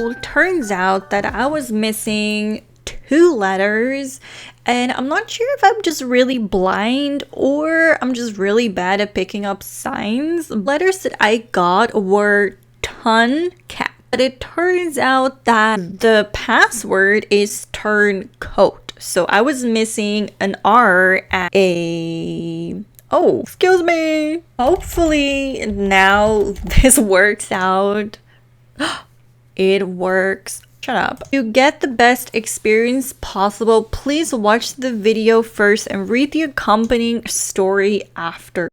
So, turns out that I was missing 2 letters, and I'm not sure if I'm just really blind or I'm just really bad at picking up signs. Letters that I got were ton cat, but it turns out that the password is turncoat. So I was missing an R and a... Oh, excuse me. Hopefully now this works out. It works. Shut up. To get the best experience possible, please watch the video first and read the accompanying story after.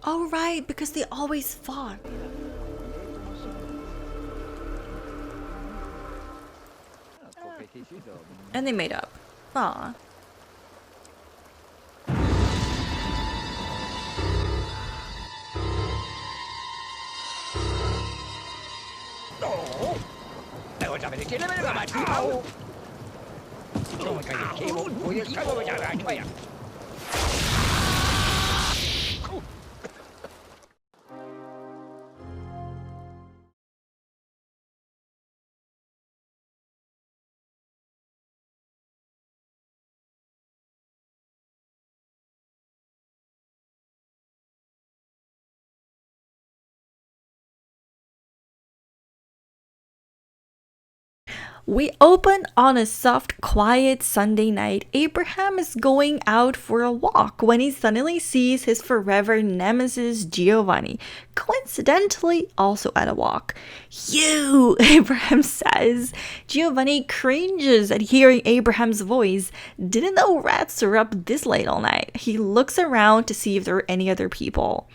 Oh right, because they always fought. And they made up. Aw. We open on a soft, quiet Sunday night. Abraham is going out for a walk when he suddenly sees his forever nemesis Giovanni, coincidentally also at a walk. "You," Abraham says. Giovanni cringes at hearing Abraham's voice. Didn't know rats are up this late all night. He looks around to see if there are any other people.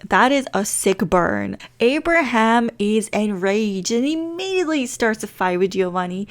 That is a sick burn. Abraham is enraged and immediately starts a fight with Giovanni.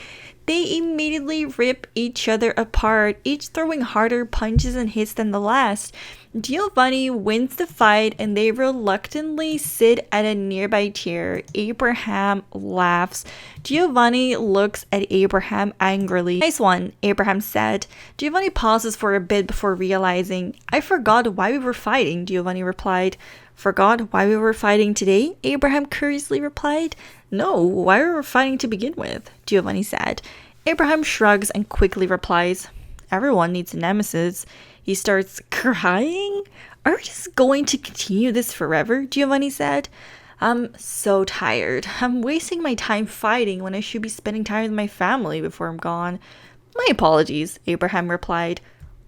They immediately rip each other apart, each throwing harder punches and hits than the last. Giovanni wins the fight and they reluctantly sit at a nearby chair. Abraham laughs. Giovanni looks at Abraham angrily. "Nice one," Abraham said. Giovanni pauses for a bit before realizing, "I forgot why we were fighting," Giovanni replied. "Forgot why we were fighting today?" Abraham curiously replied. "No, why we were fighting to begin with," Giovanni said. Abraham shrugs and quickly replies, "Everyone needs a nemesis." He starts crying. "Are we just going to continue this forever?" Giovanni said. "I'm so tired. I'm wasting my time fighting when I should be spending time with my family before I'm gone." "My apologies," Abraham replied.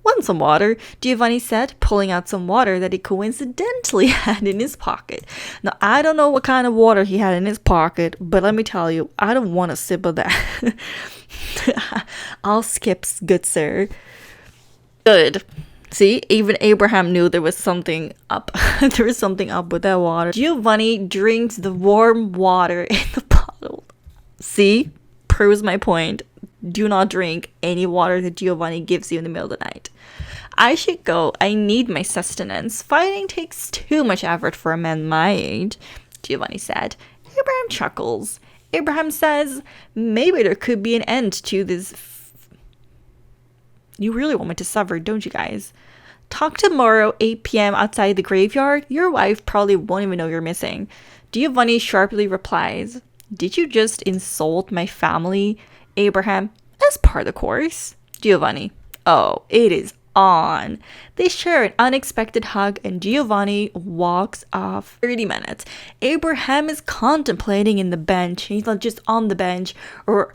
"Want some water?" Giovanni said, pulling out some water that he coincidentally had in his pocket. Now, I don't know what kind of water he had in his pocket, but let me tell you, I don't want a sip of that. "I'll skip, good sir." Good. See, even Abraham knew there was something up. There was something up with that water. Giovanni drinks the warm water in the bottle. See? Proves my point. Do not drink any water that Giovanni gives you in the middle of the night. "I should go. I need my sustenance. Fighting takes too much effort for a man my age," Giovanni said. Abraham chuckles. Abraham says, "Maybe there could be an end to this." You really want me to suffer, don't you guys? "Talk tomorrow, 8 p.m. outside the graveyard. Your wife probably won't even know you're missing." Giovanni sharply replies, "Did you just insult my family?" Abraham, "As part of the course." Giovanni, "Oh, it is on." They share an unexpected hug and Giovanni walks off. 30 minutes. Abraham is contemplating in the bench. He's not just on the bench or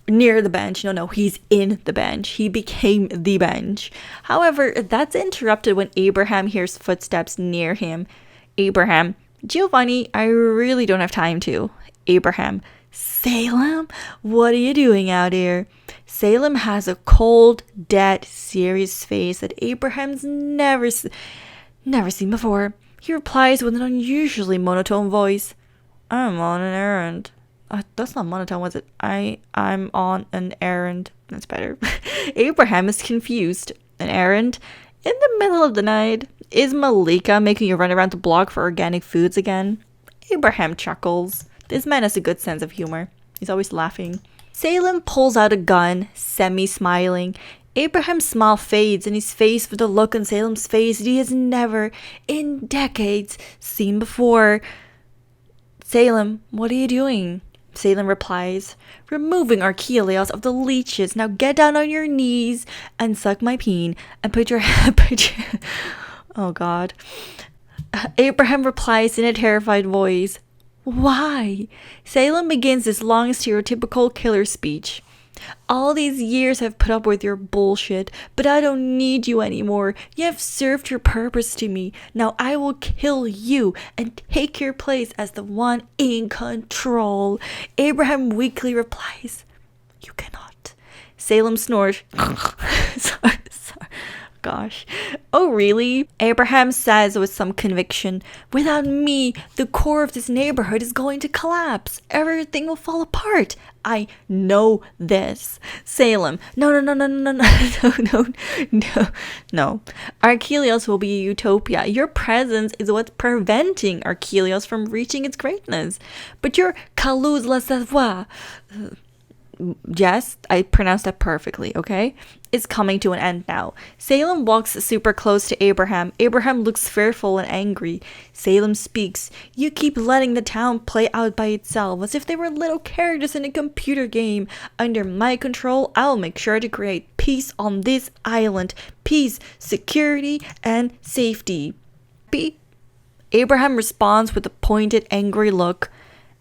near the bench. No, he's in the bench. He became the bench. However, that's interrupted when Abraham hears footsteps near him. Abraham, "Giovanni, I really don't have time to." Abraham, "Salem, what are you doing out here?" Salem has a cold, dead, serious face that Abraham's never seen before. He replies with an unusually monotone voice, "I'm on an errand." That's not monotone, was it? I'm on an errand. That's better. Abraham is confused. An errand? In the middle of the night? Is Malika making you run around the block for organic foods again? Abraham chuckles. This man has a good sense of humor. He's always laughing. Salem pulls out a gun, semi-smiling. Abraham's smile fades and he's faced with a look on Salem's face that he has never, in decades, seen before. Salem, what are you doing? Salem replies, removing Arkhelios of the leeches. Now get down on your knees and suck my peen and put your oh God. Abraham replies in a terrified voice, why? Salem begins this long stereotypical killer speech. All these years I've put up with your bullshit, but I don't need you anymore. You have served your purpose to me. Now I will kill you and take your place as the one in control. Abraham weakly replies, you cannot. Salem snores. sorry. Gosh. Oh, really? Abraham says with some conviction, without me, the core of this neighborhood is going to collapse. Everything will fall apart. I know this. Salem, no. Arkhelios will be a utopia. Your presence is what's preventing Arkhelios from reaching its greatness. But your calouse la savoir, yes, I pronounced that perfectly, okay? It's coming to an end now. Salem walks super close to Abraham. Abraham looks fearful and angry. Salem speaks. You keep letting the town play out by itself as if they were little characters in a computer game. Under my control, I'll make sure to create peace on this island. Peace, security, and safety. Abraham responds with a pointed, angry look.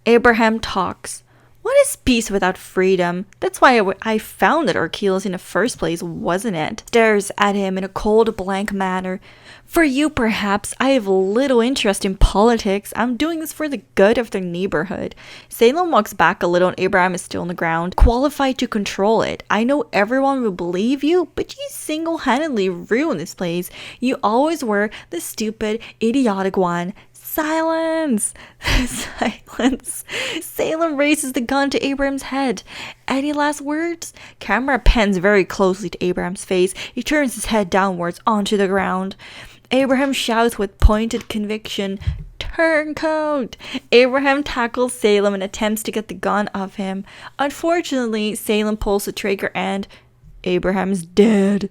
Abraham talks. What is peace without freedom? That's why I founded Arkhelios in the first place, wasn't it? Stares at him in a cold, blank manner. For you, perhaps, I have little interest in politics. I'm doing this for the good of the neighborhood. Salem walks back a little and Abraham is still on the ground, qualified to control it. I know everyone will believe you, but you single-handedly ruined this place. You always were the stupid, idiotic one. Silence! Silence! Salem raises the gun to Abraham's head. Any last words? Camera pans very closely to Abraham's face. He turns his head downwards onto the ground. Abraham shouts with pointed conviction, Turncoat! Abraham tackles Salem and attempts to get the gun off him. Unfortunately, Salem pulls the trigger and Abraham is dead.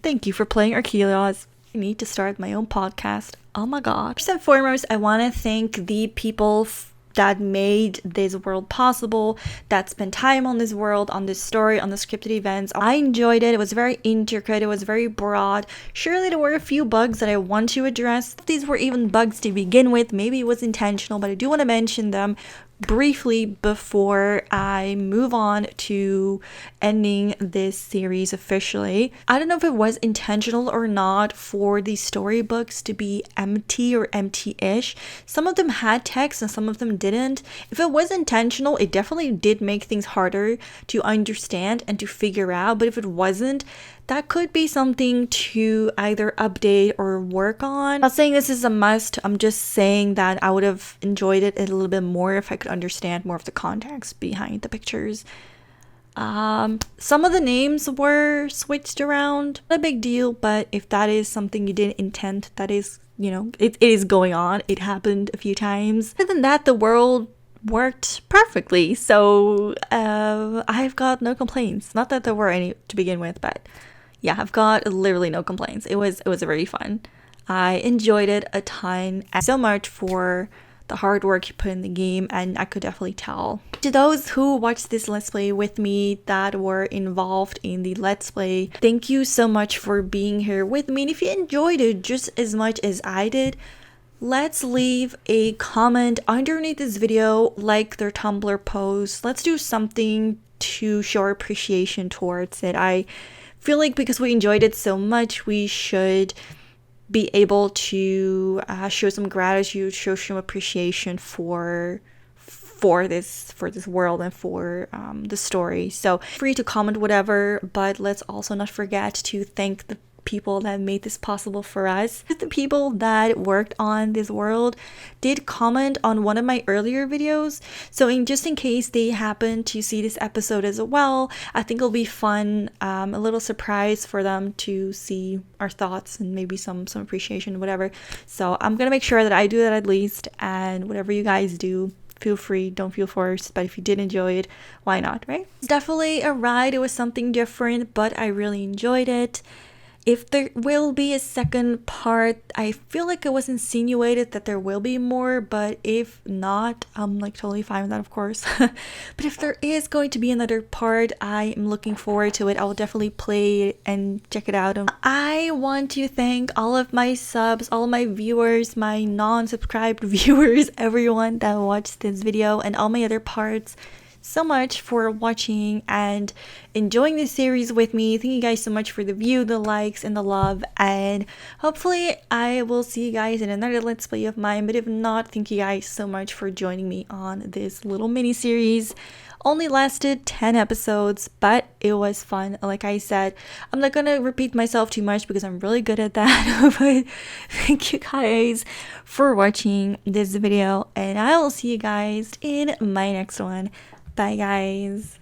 Thank you for playing Arkhelios. I need to start my own podcast. Oh my god. First and foremost, I want to thank the people that made this world possible, that spent time on this world, on this story, on the scripted events. I enjoyed it. It was very intricate. It was very broad. Surely there were a few bugs that I want to address. These were even bugs to begin with. Maybe it was intentional, but I do want to mention them briefly before I move on to ending this series officially. I don't know if it was intentional or not for these storybooks to be empty or empty-ish. Some of them had text and some of them didn't. If it was intentional, it definitely did make things harder to understand and to figure out, but if it wasn't, that could be something to either update or work on. I'm not saying this is a must. I'm just saying that I would have enjoyed it a little bit more if I could understand more of the context behind the pictures. Some of the names were switched around. Not a big deal, but if that is something you didn't intend, that is, it is going on. It happened a few times. Other than that, the world worked perfectly. So I've got no complaints. Not that there were any to begin with, but yeah, I've got literally no complaints. It was very fun. I enjoyed it a ton. So much for the hard work you put in the game, and I could definitely tell. To those who watched this Let's Play with me that were involved in the Let's Play, thank you so much for being here with me. And if you enjoyed it just as much as I did, let's leave a comment underneath this video, like their Tumblr post. Let's do something to show our appreciation towards it. I feel like because we enjoyed it so much, we should be able to show some gratitude, show some appreciation for this world and for the story. So free to comment whatever, but let's also not forget to thank the people that made this possible for us. The people that worked on this world did comment on one of my earlier videos, so just in case they happen to see this episode as well, I think it'll be fun, a little surprise for them to see our thoughts and maybe some appreciation, whatever. So I'm gonna make sure that I do that at least, and whatever you guys do, feel free, don't feel forced, but if you did enjoy it, why not, right? It's definitely a ride. It was something different, but I really enjoyed it. If there will be a second part, I feel like it was insinuated that there will be more, but if not, I'm like totally fine with that, of course. But if there is going to be another part, I am looking forward to it. I will definitely play it and check it out. I want to thank all of my subs, all my viewers, my non-subscribed viewers, everyone that watched this video and all my other parts so much for watching and enjoying this series with me. Thank you guys so much for the view, the likes, and the love, and hopefully I will see you guys in another Let's Play of mine. But if not, thank you guys so much for joining me on this little mini series. Only lasted 10 episodes, but it was fun. Like I said, I'm not gonna repeat myself too much because I'm really good at that. But thank you guys for watching this video, and I will see you guys in my next one. Bye guys.